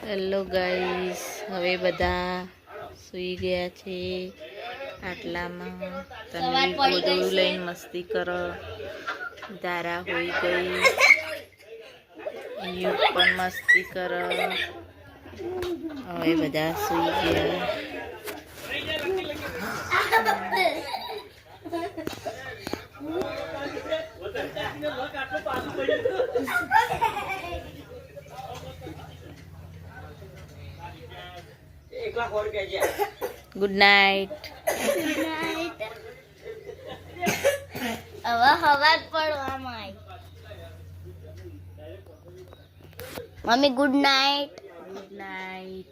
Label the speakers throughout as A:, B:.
A: Hello guys, હવે બધા સૂઈ ગયા છે. આટલામાં તન્વી ગોદડું લઈને મસ્તી કરો. ધારા હોઈ ગઈ, યુગ પણ મસ્તી કરો. હવે બધા સૂઈ ગયા. Good night.
B: હવે હવા પડવામાં આવી. Mummy good night.
A: Good night.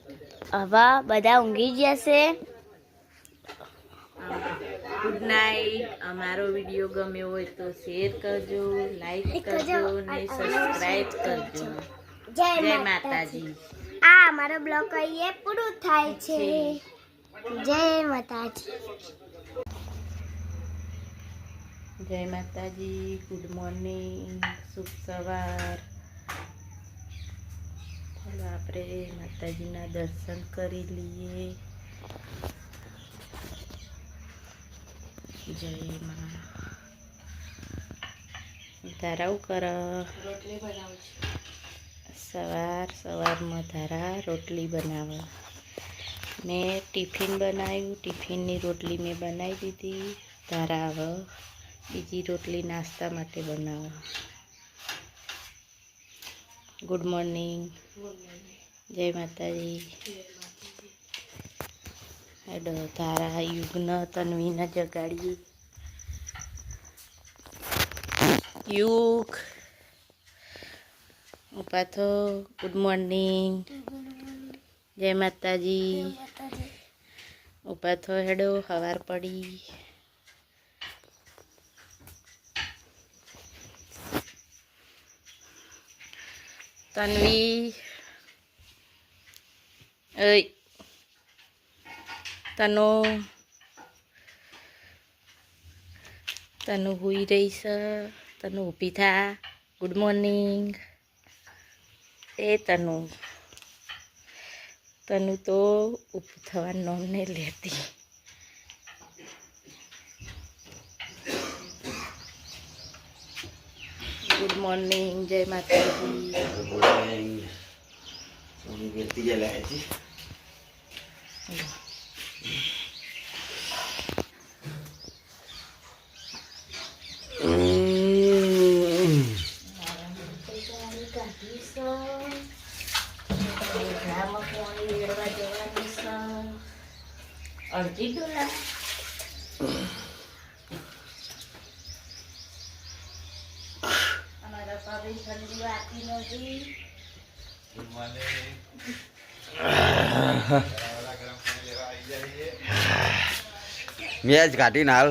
B: હવે બધા ઊંઘી જશે.
A: Good night. અમારો વિડીયો ગમ્યો હોય તો શેર કરજો, લાઈક કરજો અને સબસ્ક્રાઇબ કરજો. જય માતાજી.
B: આ અમારો બ્લોગ અહીંયા પૂરું થાય છે. જય માતાજી.
A: જય માતાજી. ગુડ મોર્નિંગ, શુભ સવાર. ચાલો આપણે માતાજીના દર્શન કરી લઈએ. જય માં. ધારાવ કર. રોટલી બનાવું છું. સવારમાં ધારા રોટલી બનાવે. મેં ટિફિન બનાવ્યું. ટિફિનની રોટલી મેં બનાવી દીધી. ધારા હવે બીજી રોટલી નાસ્તા માટે બનાવો. Good morning. જય માતાજી. હેડો ધારા યુગને તન્વીને જગાડીએ. યુગ ઉપાથો. Good morning. જય માતાજી. ઉપાથો હેડો, સવાર પડી. તન્વી ઓય તનુ હુઈ રહી છે. તનુ ઊભી થા. Good morning. એ તનુ તો ઊભું થવાનું નામ નહીં લેતી. Good morning. જય માતાજી.
C: Good morning. સોની બેટી જલાય છે.
A: અડધી ડોલા અમારા ભાભી ઠંડી આપી નથી.
C: મેચ કાઢીને હાલ.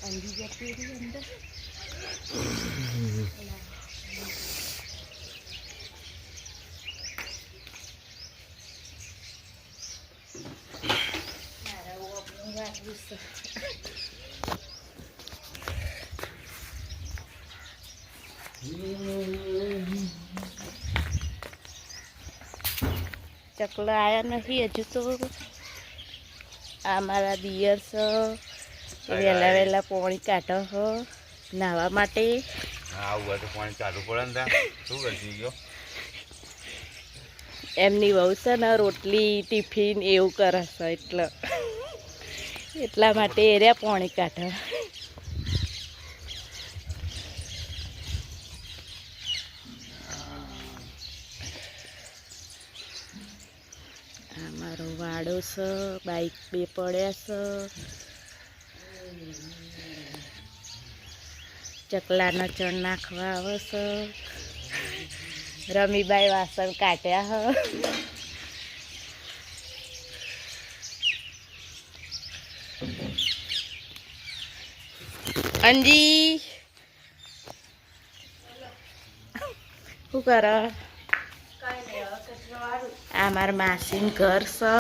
A: અંજી જતી રહી અંદર. ચકલા આયા નથી હજુ તો. આ મારા દિયર છે. વહેલા વહેલા પાણી કાઢો છો નાહવા માટે.
C: આવું તો પાણી કાઢવું પડે ને. શું કરી ગયો
A: એમની વહુ છે ને રોટલી ટિફિન એવું કરે છે એટલા માટે એર્યા પાણી કાઢે. આ મારો વાડો છે. બાઈક બે પડ્યા છે. ચકલાનો ચણ નાખવા આવે છે. રમીબાઈ વાસણ કાઢ્યા હ. અંજી શું કર? આ મારા માસીનું ઘર છે.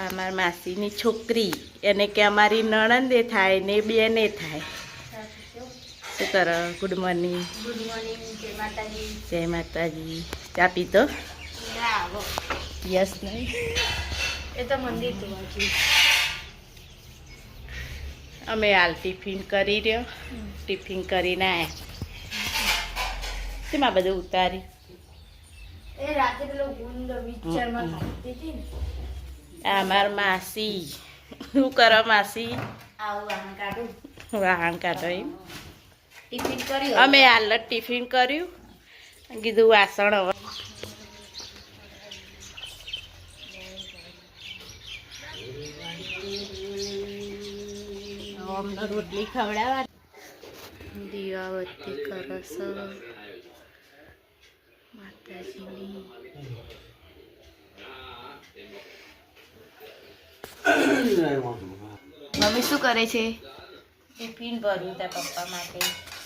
A: આ મારા માસીની છોકરી, એને કે અમારી નણંદે થાય ને બેને થાય. શું કર? Good morning.
B: ગુડ મોર્નિંગ, જય માતાજી.
A: જય માતાજી. ચા પીતો? યસ નહીં?
B: એ તો મંદિર જોવા જઈએ.
A: અમે હાલ ટિફિન કરી રહ્યો. ટિફિન કરીને આવ્યા. તેમાં બધું ઉતારી.
B: એ રાતે પેલો ગુંદ મિક્સરમાં ખાતી હતી ને.
A: આ માર માસી. શું કરો માસી?
B: આવું વાહન કાઢું.
A: વાહન કાઢો એમ.
B: ટિફિન કર્યું.
A: અમે હાલ જ ટિફિન કર્યું. કીધું વાસણ હવે. અમને રોટલી ખવડાવવા. દીવાબત્તી કરસ માતાજીની. મમ્મી શું કરે છે? ટિફિન ભર્યું ત્યાં પપ્પા માટે.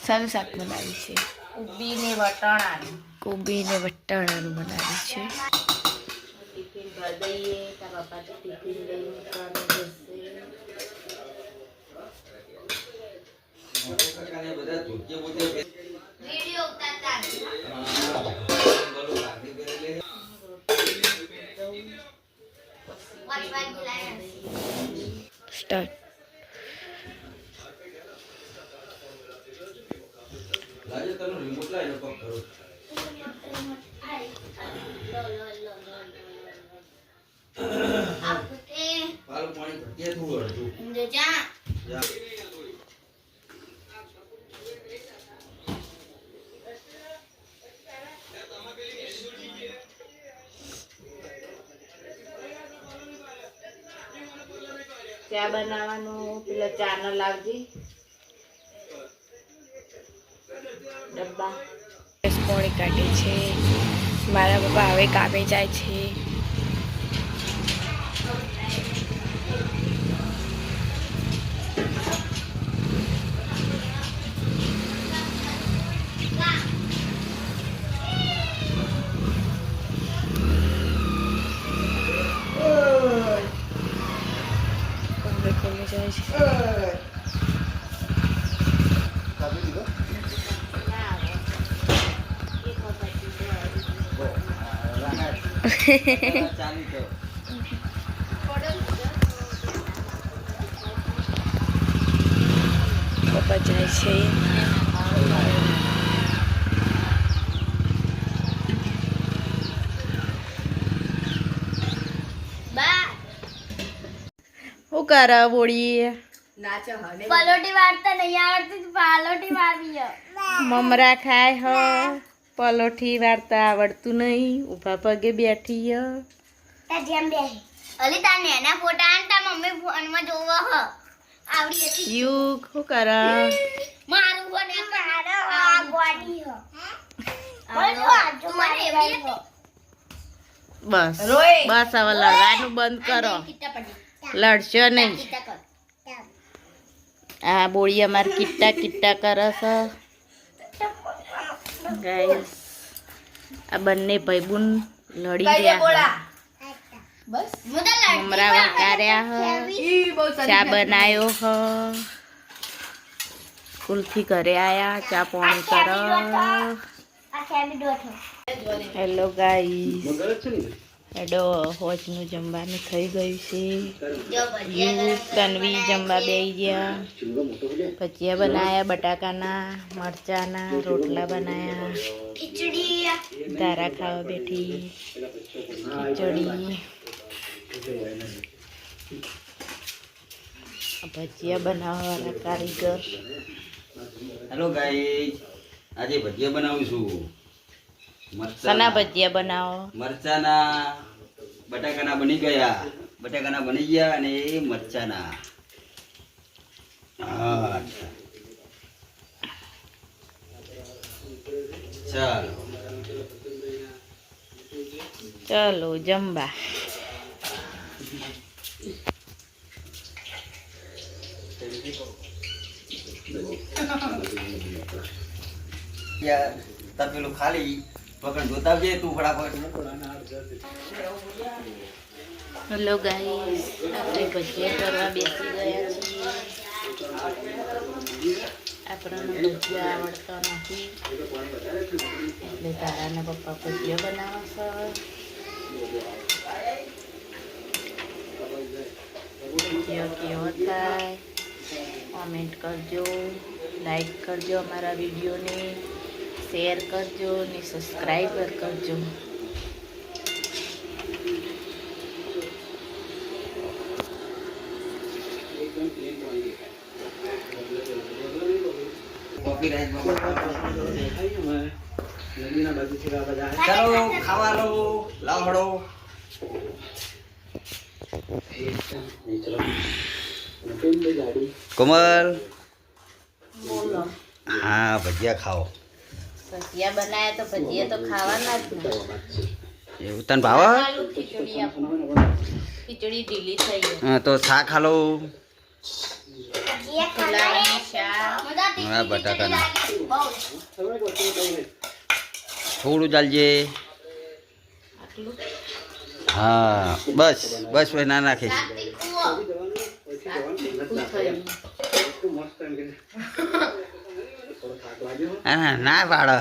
A: સારું શાક બનાવ્યું છે. કોબી ને વટાણાનું. કોબી ને વટાણાનું બનાવ્યું છે. ટિફિન ભરી દઈએ ત્યાં પપ્પા તો ટિફિન લઈને મૂકવાનું જશે.
B: Video ઉતારતા
A: start.
C: લાજે તને રિમોટ લાઈને પક કરો. પાલું પાણી ભરતી થોડું અડધું.
B: જા
C: જા.
A: ચા બનાવવાનું પેલા ચા ન લાવજે ડબ્બા. પોણી કાઢે છે મારા પપ્પા. હવે કામે જાય છે. જાય છે. પપ્પા જાય છે. શું કરે બોળી?
B: પલોટી વાળતા નહીં આવડતી, પાલોટી વાળી.
A: મમરા ખાય હ. પલોઠી વાળતા આવડતું નહીં. ઊભા પગે બેઠી હ.
B: જેમ બે અલી તાર નેના ફોટા આનતા મમ્મી ફોનમાં જોવો હ આવડી હતી.
A: યુ શું કરે?
B: મારું કોને કાઢો આ ગોડી હ. બોલો આજો મારે એવી હતી.
A: બસ બસ હવે લડવાનું બંધ કરો. લડશો નહીં. આ બોળી અમારે કિટ્ટા કિટ્ટા કરે છે. ગાઈસ આ બંને ભાઈબુન લડી રહ્યા.
B: બસ
A: મમરા વઘાર્યા હ. ચા બનાવ્યો હ. સ્કૂલથી ઘરે આયા. ચા પાણી કરો.
B: આ કેમી દોઠો
A: હેલો ગાઈસ. હેડો હોજનું જમવાનું થઈ ગયું છે. યુ તન્વી જમવા બેસી ગયા. ભજીયા બનાવ્યા બટાકાના, મરચાના રોટલા બનાવ્યા.
B: ખીચડી
A: ધારા ખાવા બેઠી. ખીચડી ભજીયા બનાવવાવાળા કારીગર.
C: હેલો ગાઈસ, આજે ભજીયા બનાવું છું.
A: સના ભજીયા બનાવો?
C: મરચાના. બટાકાના બની ગયા. બટાકાના બની ગયા અને મરચાના. હા ચાલો
A: ચલો જમવા.
C: તાર પેલું ખાલી પકડ જોતા આવજે તું ફટાફટ.
A: હેલો ગાઈસ, આપણે ભજીયા કરવા બેસી ગયા છીએ. આપણને ભજીયા આવડતા નથી એટલે તારાના પપ્પા ભજીયા બનાવશે. ભજીયો કેવો થાય કોમેન્ટ કરજો, લાઈક કરજો, અમારા વિડીયોને શેર કરજો ને સબસ્ક્રાઈબ કરજો.
C: ચાલો ખાવા લો, લાવડો. કોમલ,
A: બોલો.
C: હા ભજીયા ખાઓ.
A: ભજીયા બનાયા તો ભજીયા તો ખાવાના જ ને.
C: એવું તને ભાવે?
A: આલુ ખીચડી આપો. ખીચડી ઢીલી થઈ ગઈ.
C: હા તો શાક ખાલો.
A: ફુલાવરનું શાક.
C: હા બટાકાના થોડું ચાલજે.
A: આટલું
C: હા બસ બસ ભાઈ ના નાખીશ.
A: તીખું થયું.
C: હા ના પાડો.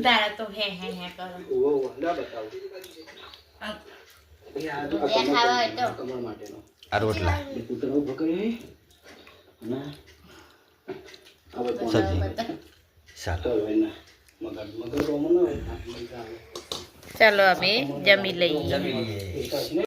A: દાડા તો હે હે હે કરો. ખાવા હોય તો
C: આ રોટલા સબ્જી શાક.
A: ચાલો અમે જમી લઈએ.
C: જમી લઈએ.